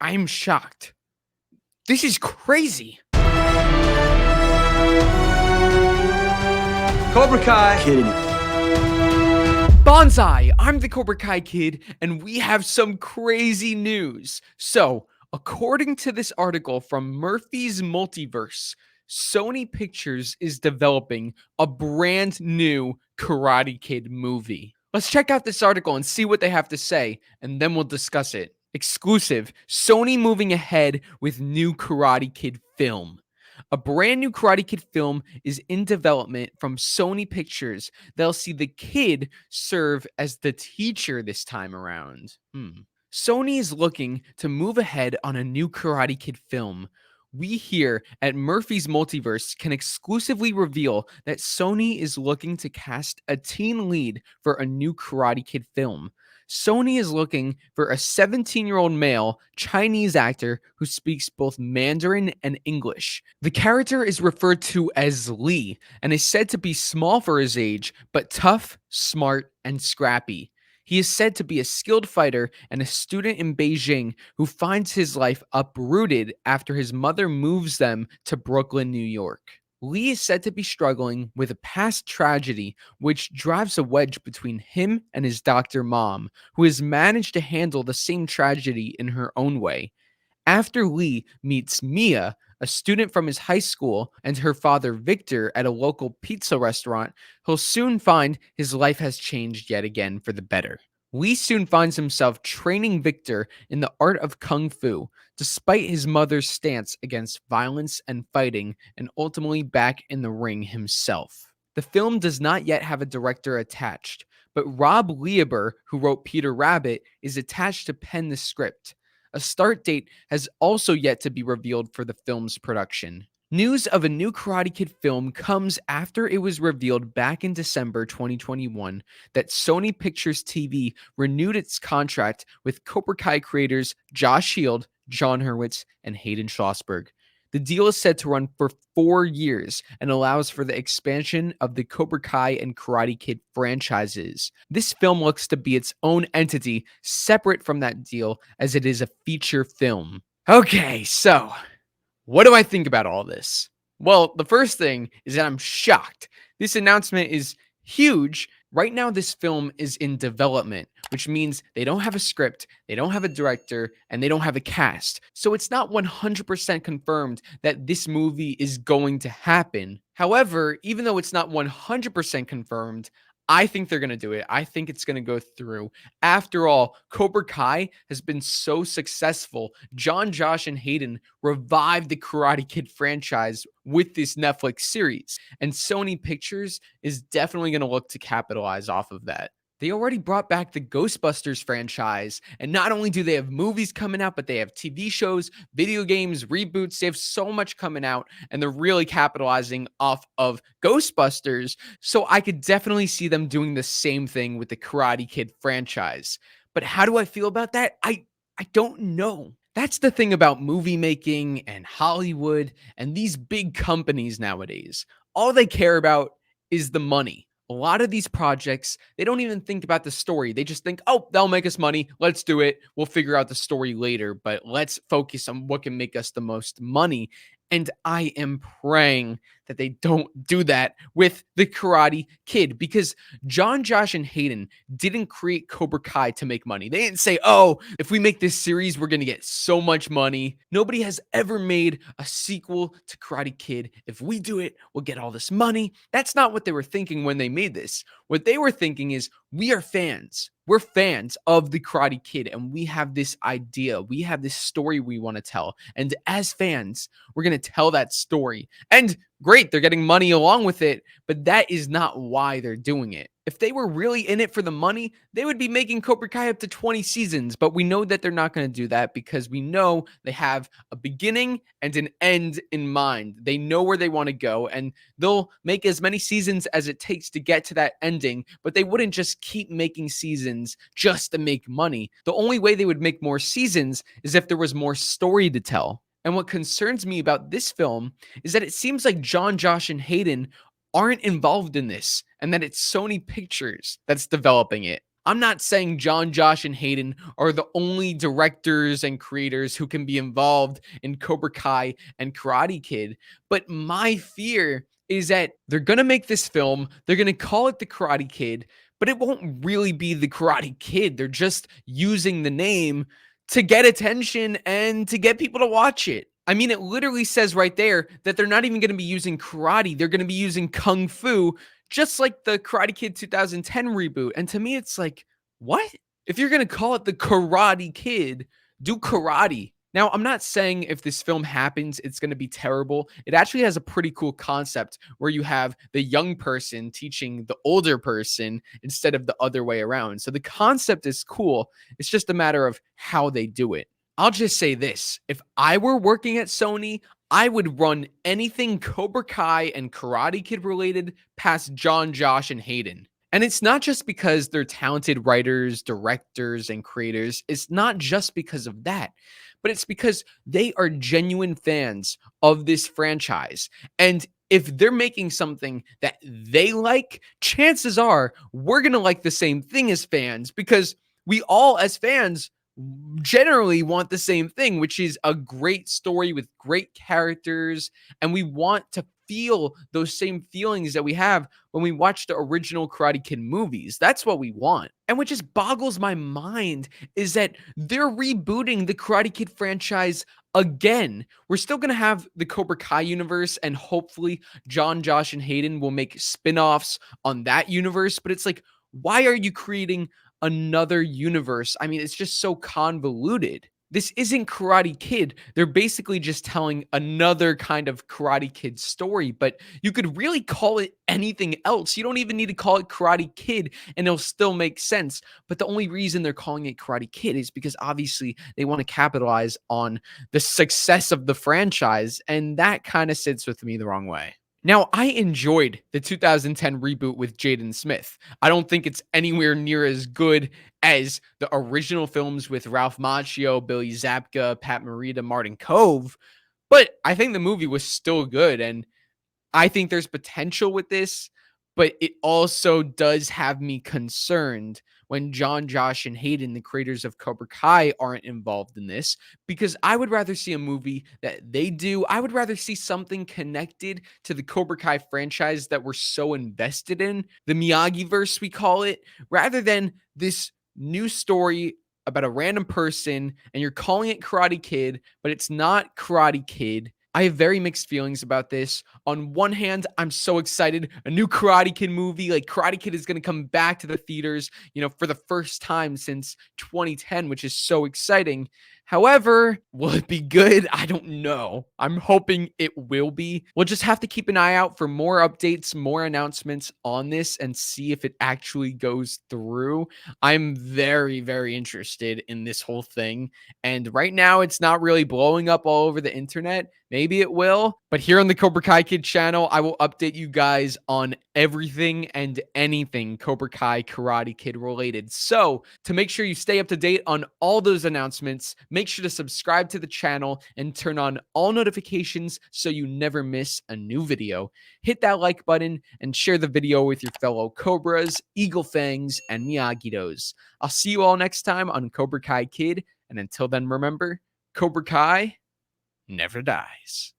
I'm shocked. This is crazy. Cobra Kai. Kidding. Bonsai, I'm the Cobra Kai Kid, and we have some crazy news. So, according to this article from Murphy's Multiverse, Sony Pictures is developing a brand new Karate Kid movie. Let's check out this article and see what they have to say, and then we'll discuss it. Exclusive, Sony moving ahead with new Karate Kid film. A brand new Karate Kid film is in development from Sony Pictures. They'll see the kid serve as the teacher this time around. Sony is looking to move ahead on a new Karate Kid film. We here at Murphy's Multiverse can exclusively reveal that Sony is looking to cast a teen lead for a new Karate Kid film. Sony is looking for a 17-year-old male Chinese actor who speaks both Mandarin and English. The character is referred to as Lee and is said to be small for his age, but tough, smart, and scrappy. He is said to be a skilled fighter and a student in Beijing who finds his life uprooted after his mother moves them to Brooklyn, New York. Lee is said to be struggling with a past tragedy which drives a wedge between him and his doctor mom, who has managed to handle the same tragedy in her own way. After Lee meets Mia, a student from his high school, and her father Victor at a local pizza restaurant, he'll soon find his life has changed yet again for the better. Lee soon finds himself training Victor in the art of kung fu, despite his mother's stance against violence and fighting, and ultimately back in the ring himself. The film does not yet have a director attached, but Rob Lieber, who wrote Peter Rabbit, is attached to pen the script. A start date has also yet to be revealed for the film's production. News of a new Karate Kid film comes after it was revealed back in December 2021 that Sony Pictures TV renewed its contract with Cobra Kai creators Josh Heald, John Hurwitz, and Hayden Schlossberg. The deal is set to run for 4 years and allows for the expansion of the Cobra Kai and Karate Kid franchises. This film looks to be its own entity, separate from that deal, as it is a feature film. Okay, so what do I think about all this? Well, the first thing is that I'm shocked. This announcement is huge. Right now, this film is in development, which means they don't have a script, they don't have a director, and they don't have a cast. So it's not 100% confirmed that this movie is going to happen. However, even though it's not 100% confirmed, I think they're going to do it. I think it's going to go through. After all, Cobra Kai has been so successful. John, Josh, and Hayden revived the Karate Kid franchise with this Netflix series. And Sony Pictures is definitely going to look to capitalize off of that. They already brought back the Ghostbusters franchise, and not only do they have movies coming out, but they have TV shows, video games, reboots. They have so much coming out, and they're really capitalizing off of Ghostbusters. So I could definitely see them doing the same thing with the Karate Kid franchise. But how do I feel about that? I don't know. That's the thing about movie making and Hollywood and these big companies nowadays. All they care about is the money. A lot of these projects, they don't even think about the story. They just think, oh, they'll make us money. Let's do it. We'll figure out the story later, but let's focus on what can make us the most money. And I am praying that they don't do that with the Karate Kid, because John, Josh, and Hayden didn't create Cobra Kai to make money. They didn't say, oh, if we make this series, we're going to get so much money. Nobody has ever made a sequel to Karate Kid. If we do it, we'll get all this money. That's not what they were thinking when they made this. What they were thinking is, we are fans. We're fans of the Karate Kid, and we have this idea. We have this story we want to tell. And as fans, we're going to tell that story. And great, they're getting money along with it, but that is not why they're doing it. If they were really in it for the money, they would be making Cobra Kai up to 20 seasons, but we know that they're not going to do that because we know they have a beginning and an end in mind. They know where they want to go, and they'll make as many seasons as it takes to get to that ending, but they wouldn't just keep making seasons just to make money. The only way they would make more seasons is if there was more story to tell. And what concerns me about this film is that it seems like John, Josh, and Hayden aren't involved in this, and that it's Sony Pictures that's developing it. I'm not saying John, Josh, and Hayden are the only directors and creators who can be involved in Cobra Kai and Karate Kid, but my fear is that they're going to make this film, they're going to call it The Karate Kid, but it won't really be The Karate Kid. They're just using the name to get attention and to get people to watch it. I mean, it literally says right there that they're not even going to be using karate, they're going to be using kung fu, just like the Karate Kid 2010 reboot. And to me, it's like, what? If you're going to call it the Karate Kid, do karate. Now, I'm not saying if this film happens, it's going to be terrible. It actually has a pretty cool concept where you have the young person teaching the older person instead of the other way around. So the concept is cool. It's just a matter of how they do it. I'll just say this. If I were working at Sony, I would run anything Cobra Kai and Karate Kid related past John, Josh, and Hayden. And it's not just because they're talented writers, directors, and creators. It's not just because of that, but it's because they are genuine fans of this franchise. And if they're making something that they like, chances are we're going to like the same thing as fans because we all, as fans, generally want the same thing, which is a great story with great characters. And we want to feel those same feelings that we have when we watch the original Karate Kid movies. That's what we want. And what just boggles my mind is that they're rebooting the Karate Kid franchise again. We're still going to have the Cobra Kai universe, and hopefully John, Josh, and Hayden will make spin-offs on that universe. But it's like, why are you creating another universe? I mean, it's just so convoluted. This isn't Karate Kid. They're basically just telling another kind of Karate Kid story, but you could really call it anything else. You don't even need to call it Karate Kid and it'll still make sense. But the only reason they're calling it Karate Kid is because obviously they want to capitalize on the success of the franchise, and that kind of sits with me the wrong way. Now, I enjoyed the 2010 reboot with Jaden Smith. I don't think it's anywhere near as good as the original films with Ralph Macchio, Billy Zabka, Pat Morita, Martin Kove, but I think the movie was still good, and I think there's potential with this, but it also does have me concerned when John, Josh, and Hayden, the creators of Cobra Kai, aren't involved in this, because I would rather see a movie that they do. I would rather see something connected to the Cobra Kai franchise that we're so invested in, the Miyagi-verse, we call it, rather than this new story about a random person and you're calling it Karate Kid, but it's not Karate Kid. I have very mixed feelings about this. On one hand, I'm so excited. A new Karate Kid movie, like Karate Kid is going to come back to the theaters, for the first time since 2010, which is so exciting. However, will it be good? I don't know. I'm hoping it will be. We'll just have to keep an eye out for more updates, more announcements on this, and see if it actually goes through. I'm very, very interested in this whole thing. And right now, it's not really blowing up all over the internet. Maybe it will. But here on the Cobra Kai Kid channel, I will update you guys on everything and anything Cobra Kai Karate Kid related. So to make sure you stay up to date on all those announcements, make sure to subscribe to the channel and turn on all notifications so you never miss a new video. Hit that like button and share the video with your fellow Cobras, Eagle Fangs, and Miyagi-Dos. I'll see you all next time on Cobra Kai Kid. And until then, remember, Cobra Kai never dies.